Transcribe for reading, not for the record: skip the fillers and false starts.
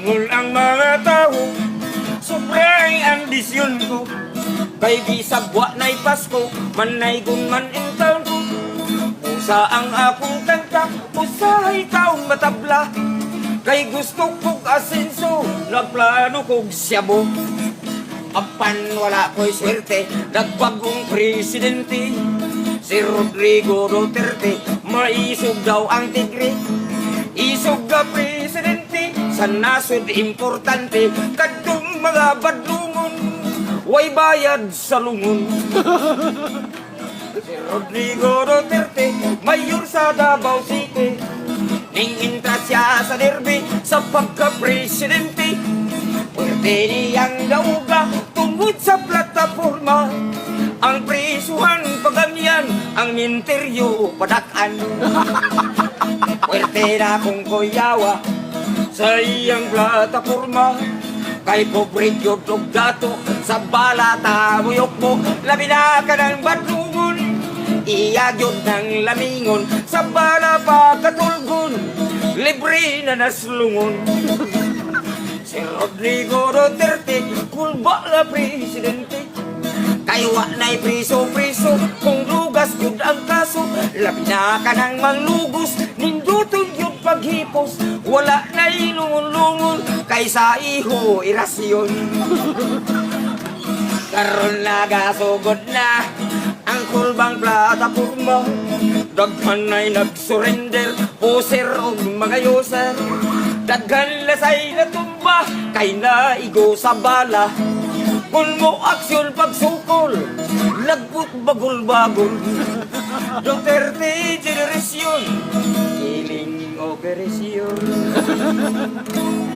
Bangol ang mga tao, sobrang ambisyon ko. Kay bisag wa na'y Pasko, manay gunman in town ko. Usa ang akong kanta, usahay taong matabla. Kay gusto kong asenso, nagplano kong siyabo. Apan wala ko'y swerte, nagbagong presidente. Si Rodrigo Duterte, maisog daw ang tigre. Isog ka presidente, sa nasod importante. Kadtong mga badlungon, way bayad sa lungon. Si Rodrigo Duterte, mayor sa Davao City. Ning intra siya sa derby, sa pagka-presidente. Pwerte niyang dauga, tungkol sa plataforma. Ang prisuhan pagamyan, ang minteryo padakan. Pwerte na kong kuyawa, sa iyang plataforma. Kay pobre yun og dato, sa balata muyok mo. Labi na ka ng badlungon, iyag yun ng lamingon. Sa bala pa katulgon, libre na naslungon. Si Rodrigo Duterte, kulba na presidente. Kaywa na'y priso-priso, kung lugas yun ang kaso. Labi na ka ng manglugos, nindutong yun paghipos. Wala na'y lungon-lungon, kaysa iho irasyon. Karon nagasugod na ang kulbang plataforma. Daghan ay nag-surrender, poser o mga user. Daghan lasay na tumba, kay naigo sa bala. Kung mo aksyon pagsukol, lagbut bagol-bagol. Duterte generasyon, kiling operasyon.